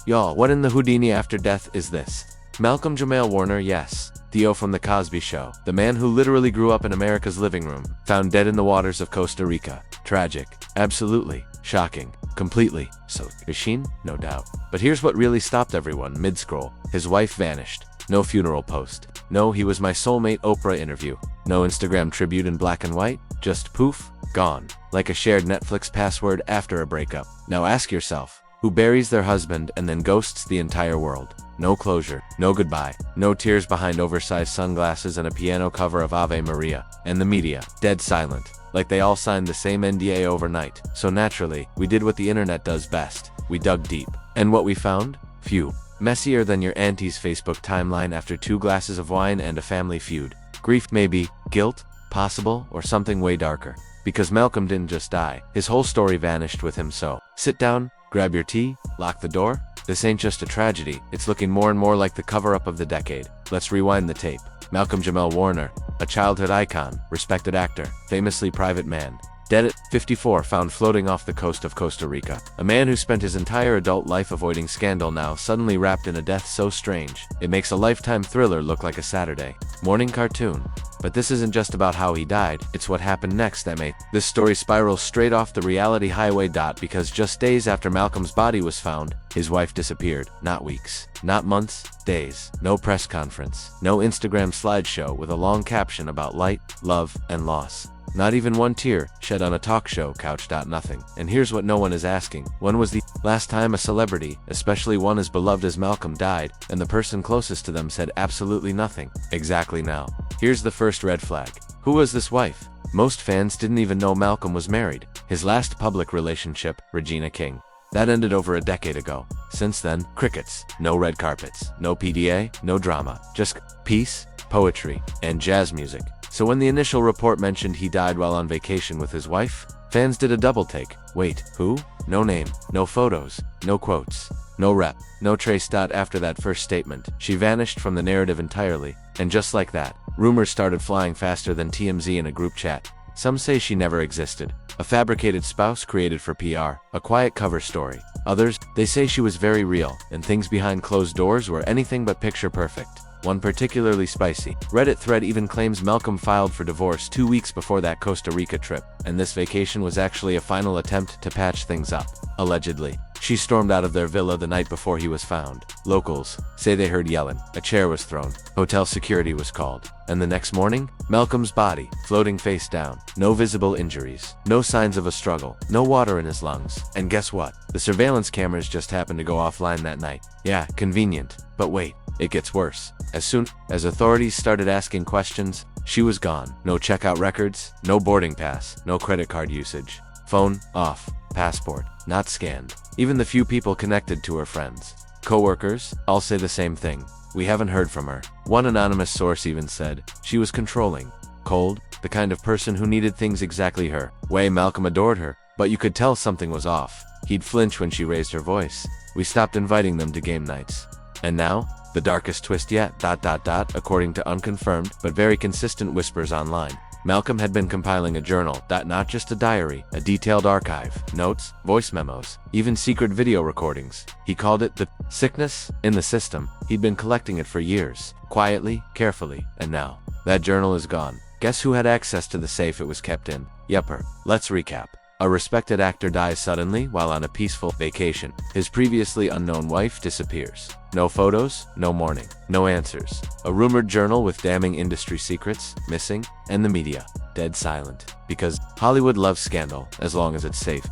Y'all, what in the Houdini after death is this? Malcolm-Jamal Warner, yes. Theo from The Cosby Show, the man who literally grew up in America's living room, found dead in the waters of Costa Rica. Tragic. Absolutely. Shocking. Completely. So, machine? No doubt. But here's what really stopped everyone mid-scroll. His wife vanished. No funeral post. No, he was my soulmate Oprah interview. No Instagram tribute in black and white. Just poof, gone. Like a shared Netflix password after a breakup. Now ask yourself, who buries their husband and then ghosts the entire world? No closure, no goodbye, no tears behind oversized sunglasses and a piano cover of Ave Maria. And the media, dead silent. Like they all signed the same NDA overnight. So naturally, we did what the internet does best. We dug deep. And what we found? Phew. Messier than your auntie's Facebook timeline after 2 glasses of wine and a family feud. Grief maybe, guilt, possible, or something way darker. Because Malcolm didn't just die, his whole story vanished with him. So, sit down, grab your tea, lock the door. This ain't just a tragedy, it's looking more and more like the cover-up of the decade. Let's rewind the tape. Malcolm-Jamal Warner, a childhood icon, respected actor, famously private man. Dead at 54, found floating off the coast of Costa Rica. A man who spent his entire adult life avoiding scandal now suddenly wrapped in a death so strange, it makes a Lifetime thriller look like a Saturday morning cartoon. But this isn't just about how he died, it's what happened next that made this story spiral straight off the reality highway. Because just days after Malcolm's body was found, his wife disappeared. Not weeks, not months, days. No press conference, no Instagram slideshow with a long caption about light, love, and loss. Not even one tear shed on a talk show couch. Nothing. And here's what no one is asking. When was the last time a celebrity, especially one as beloved as Malcolm, died, and the person closest to them said absolutely nothing? Exactly now. Here's the first red flag. Who was this wife? Most fans didn't even know Malcolm was married. His last public relationship, Regina King. That ended over a decade ago. Since then, crickets. No red carpets. No PDA. No drama. Just peace, poetry, and jazz music. So when the initial report mentioned he died while on vacation with his wife, fans did a double take. Wait, who? No name, no photos, no quotes, no rep, no trace. After that first statement, she vanished from the narrative entirely. And just like that, rumors started flying faster than TMZ in a group chat. Some say she never existed, a fabricated spouse created for PR, a quiet cover story. Others, they say she was very real, and things behind closed doors were anything but picture perfect. One particularly spicy Reddit thread even claims Malcolm filed for divorce 2 weeks before that Costa Rica trip, and this vacation was actually a final attempt to patch things up. Allegedly, she stormed out of their villa the night before he was found. Locals say they heard yelling, a chair was thrown, hotel security was called, and the next morning, Malcolm's body, floating face down. No visible injuries, no signs of a struggle, no water in his lungs. And guess what? The surveillance cameras just happened to go offline that night. Yeah, convenient. But wait. It gets worse. As soon as authorities started asking questions, she was gone. No checkout records, no boarding pass, no credit card usage. Phone, off. Passport, not scanned. Even the few people connected to her friends, co-workers, all say the same thing. We haven't heard from her. One anonymous source even said, she was controlling, cold, the kind of person who needed things exactly her way. Malcolm adored her, but you could tell something was off. He'd flinch when she raised her voice. We stopped inviting them to game nights. And now, the darkest twist yet, according to unconfirmed but very consistent whispers online. Malcolm had been compiling a journal, not just a diary, a detailed archive, notes, voice memos, even secret video recordings. He called it the sickness in the system. He'd been collecting it for years, quietly, carefully, and now, that journal is gone. Guess who had access to the safe it was kept in? Yepper. Let's recap. A respected actor dies suddenly while on a peaceful vacation. His previously unknown wife disappears. No photos, no mourning, no answers. A rumored journal with damning industry secrets, missing, and the media, dead silent. Because Hollywood loves scandal, as long as it's safe.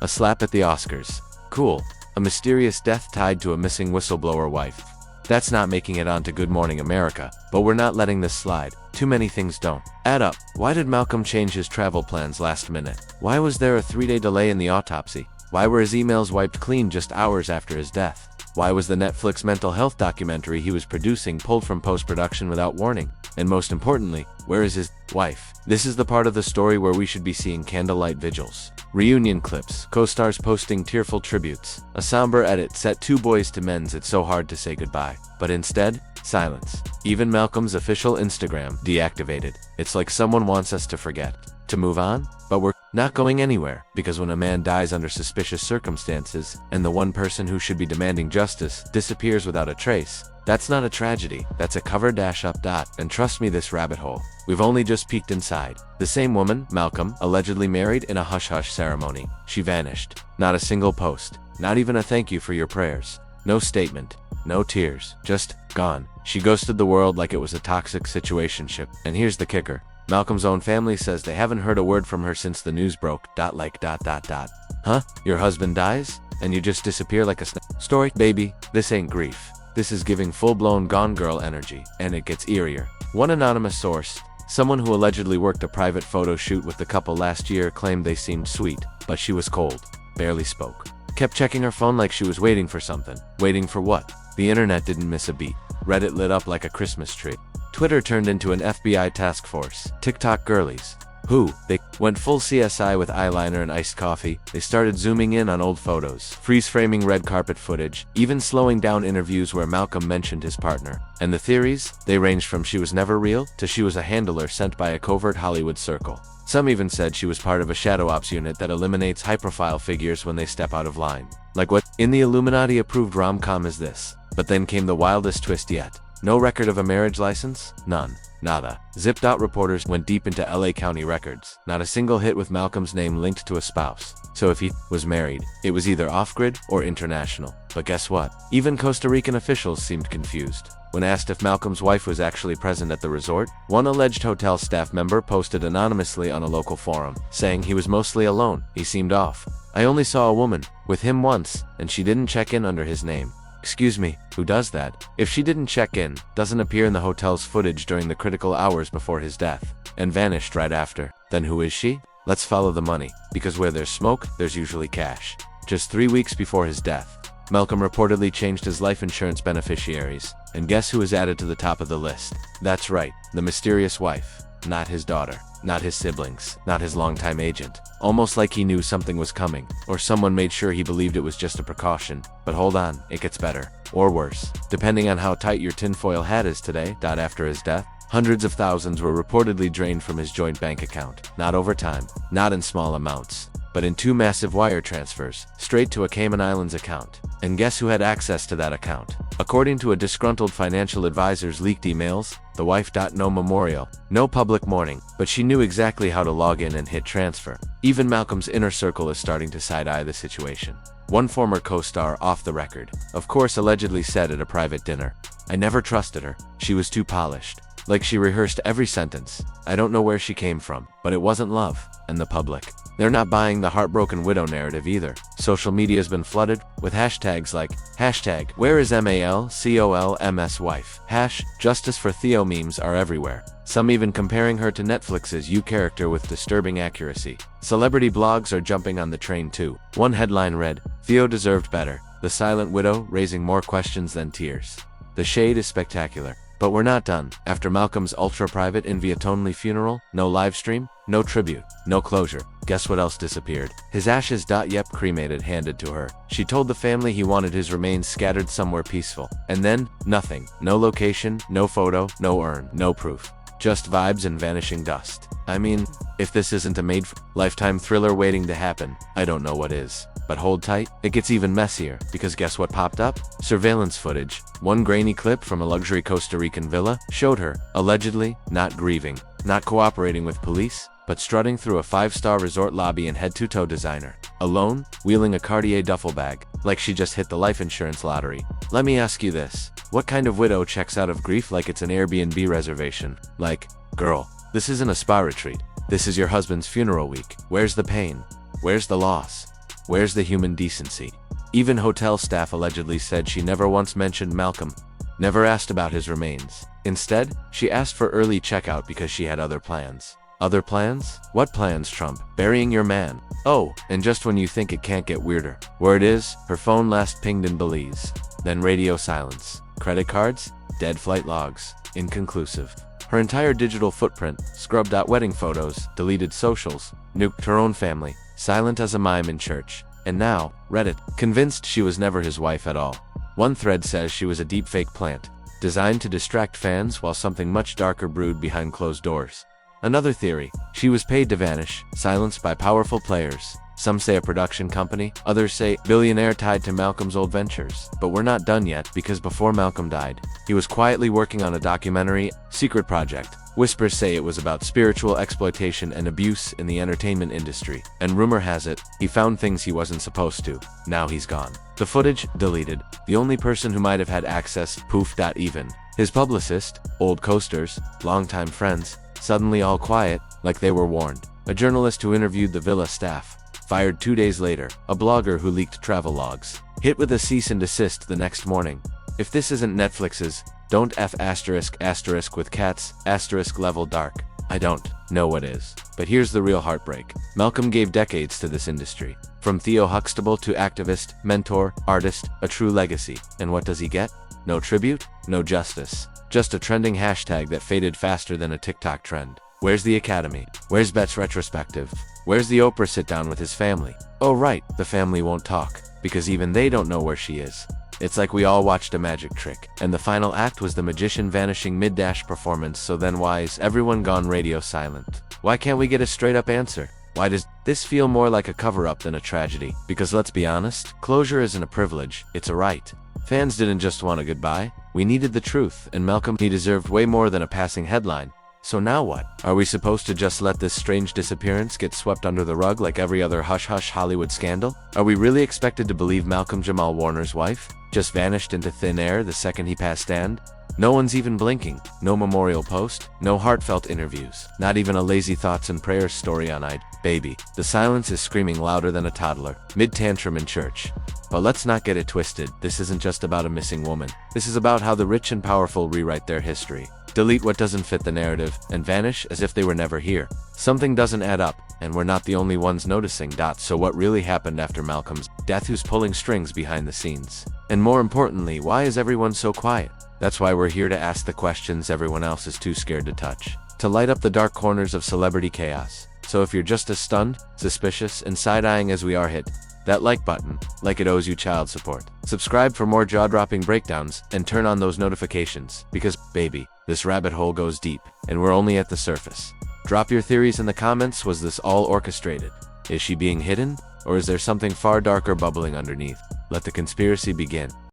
A slap at the Oscars. Cool. A mysterious death tied to a missing whistleblower wife. That's not making it onto Good Morning America, but we're not letting this slide. Too many things don't add up. Why did Malcolm change his travel plans last minute? Why was there a 3-day delay in the autopsy? Why were his emails wiped clean just hours after his death? Why was the Netflix mental health documentary he was producing pulled from post-production without warning? And most importantly, where is his wife? This is the part of the story where we should be seeing candlelight vigils, reunion clips, co-stars posting tearful tributes, a somber edit set 2 Boys to Men's It's So Hard to Say Goodbye. But instead, silence. Even Malcolm's official Instagram deactivated. It's like someone wants us to forget, to move on, but we're not going anywhere, because when a man dies under suspicious circumstances, and the one person who should be demanding justice disappears without a trace, that's not a tragedy, that's a cover-up. And trust me, this rabbit hole, we've only just peeked inside. The same woman, Malcolm, allegedly married in a hush-hush ceremony. She vanished. Not a single post. Not even a thank you for your prayers. No statement. No tears. Just gone. She ghosted the world like it was a toxic situationship. And here's the kicker. Malcolm's own family says they haven't heard a word from her since the news broke. Huh? Your husband dies? And you just disappear like a story? Baby, this ain't grief. This is giving full-blown Gone Girl energy, and it gets eerier. One anonymous source, someone who allegedly worked a private photo shoot with the couple last year, claimed they seemed sweet, but she was cold, barely spoke. Kept checking her phone like she was waiting for something. Waiting for what? The internet didn't miss a beat. Reddit lit up like a Christmas tree. Twitter turned into an FBI task force. TikTok girlies. They went full CSI with eyeliner and iced coffee. They started zooming in on old photos, freeze-framing red carpet footage, even slowing down interviews where Malcolm mentioned his partner. And the theories? They ranged from she was never real, to she was a handler sent by a covert Hollywood circle. Some even said she was part of a shadow ops unit that eliminates high-profile figures when they step out of line. Like what in the Illuminati-approved rom-com is this? But then came the wildest twist yet. No record of a marriage license? None. Nada. Zipped out reporters went deep into LA County records. Not a single hit with Malcolm's name linked to a spouse. So if he was married, it was either off-grid or international. But guess what? Even Costa Rican officials seemed confused. When asked if Malcolm's wife was actually present at the resort, one alleged hotel staff member posted anonymously on a local forum, saying he was mostly alone. He seemed off. I only saw a woman with him once, and she didn't check in under his name. Excuse me, who does that? If she didn't check in, doesn't appear in the hotel's footage during the critical hours before his death, and vanished right after, then who is she? Let's follow the money, because where there's smoke, there's usually cash. Just 3 weeks before his death, Malcolm reportedly changed his life insurance beneficiaries, and guess who was added to the top of the list? That's right, the mysterious wife. Not his daughter, not his siblings, not his longtime agent. Almost like he knew something was coming, or someone made sure he believed it was just a precaution. But hold on, it gets better. Or worse, depending on how tight your tinfoil hat is today. After his death, hundreds of thousands were reportedly drained from his joint bank account. Not over time, not in small amounts, but in 2 massive wire transfers, straight to a Cayman Islands account. And guess who had access to that account? According to a disgruntled financial advisor's leaked emails, the wife. No memorial, no public mourning, but she knew exactly how to log in and hit transfer. Even Malcolm's inner circle is starting to side-eye the situation. One former co-star, off the record, of course allegedly said at a private dinner, "I never trusted her. She was too polished. Like she rehearsed every sentence. I don't know where she came from, but it wasn't love." And the public, they're not buying the heartbroken widow narrative either. Social media's been flooded with hashtags like #Where is MALCOLMS wife? #Justice for Theo memes are everywhere. Some even comparing her to Netflix's You character with disturbing accuracy. Celebrity blogs are jumping on the train too. One headline read, "Theo deserved better. The silent widow raising more questions than tears." The shade is spectacular. But we're not done. After Malcolm's ultra-private invite-only funeral, no live stream, no tribute, no closure. Guess what else disappeared? His ashes. Yep, cremated, handed to her. She told the family he wanted his remains scattered somewhere peaceful. And then, nothing. No location, no photo, no urn, no proof. Just vibes and vanishing dust. I mean, if this isn't a made-for-lifetime thriller waiting to happen, I don't know what is. But hold tight, it gets even messier, because guess what popped up? Surveillance footage. One grainy clip from a luxury Costa Rican villa showed her, allegedly, not grieving, not cooperating with police, but strutting through a 5-star resort lobby in head-to-toe designer. Alone, wheeling a Cartier duffel bag, like she just hit the life insurance lottery. Let me ask you this. What kind of widow checks out of grief like it's an Airbnb reservation? Like, girl, this isn't a spa retreat. This is your husband's funeral week. Where's the pain? Where's the loss? Where's the human decency? Even hotel staff allegedly said she never once mentioned Malcolm, never asked about his remains. Instead, she asked for early checkout because she had other plans. Other plans? What plans, Trump? Burying your man. Oh, and just when you think it can't get weirder. Word is, her phone last pinged in Belize. Then radio silence. Credit cards? Dead flight logs. Inconclusive. Her entire digital footprint, scrubbed out wedding photos, deleted socials, nuked her own family, silent as a mime in church. And now, Reddit, convinced she was never his wife at all. One thread says she was a deepfake plant, designed to distract fans while something much darker brewed behind closed doors. Another theory, she was paid to vanish, silenced by powerful players. Some say a production company, others say billionaire tied to Malcolm's old ventures. But we're not done yet, because before Malcolm died, he was quietly working on a documentary, secret project. Whispers say it was about spiritual exploitation and abuse in the entertainment industry. And rumor has it, he found things he wasn't supposed to. Now he's gone. The footage, deleted. The only person who might have had access, poof. Even his publicist, old coasters, longtime friends, suddenly all quiet, like they were warned. A journalist who interviewed the villa staff, fired 2 days later. A blogger who leaked travel logs, hit with a cease and desist the next morning. If this isn't Netflix's don't F*** with cats level dark, I don't know what is. But here's the real heartbreak. Malcolm gave decades to this industry. From Theo Huxtable to activist, mentor, artist, a true legacy. And what does he get? No tribute, no justice. Just a trending hashtag that faded faster than a TikTok trend. Where's the Academy? Where's Bet's retrospective? Where's the Oprah sit-down with his family? Oh right, the family won't talk, because even they don't know where she is. It's like we all watched a magic trick, and the final act was the magician vanishing mid-performance. So then why is everyone gone radio silent? Why can't we get a straight-up answer? Why does this feel more like a cover-up than a tragedy? Because let's be honest, closure isn't a privilege, it's a right. Fans didn't just want a goodbye, we needed the truth, and Malcolm, he deserved way more than a passing headline. So now what? Are we supposed to just let this strange disappearance get swept under the rug like every other hush-hush Hollywood scandal? Are we really expected to believe Malcolm-Jamal Warner's wife just vanished into thin air the second he passed stand? No one's even blinking, no memorial post, no heartfelt interviews, not even a lazy thoughts and prayers story on Baby. The silence is screaming louder than a toddler, mid-tantrum in church. But let's not get it twisted, this isn't just about a missing woman. This is about how the rich and powerful rewrite their history. Delete what doesn't fit the narrative, and vanish as if they were never here. Something doesn't add up, and we're not the only ones noticing. So what really happened after Malcolm's death? Who's pulling strings behind the scenes? And more importantly, why is everyone so quiet? That's why we're here to ask the questions everyone else is too scared to touch. To light up the dark corners of celebrity chaos. So if you're just as stunned, suspicious, and side-eyeing as we are, hit that like button, like it owes you child support. Subscribe for more jaw-dropping breakdowns, and turn on those notifications, because, baby, this rabbit hole goes deep, and we're only at the surface. Drop your theories in the comments. Was this all orchestrated? Is she being hidden? Or is there something far darker bubbling underneath? Let the conspiracy begin.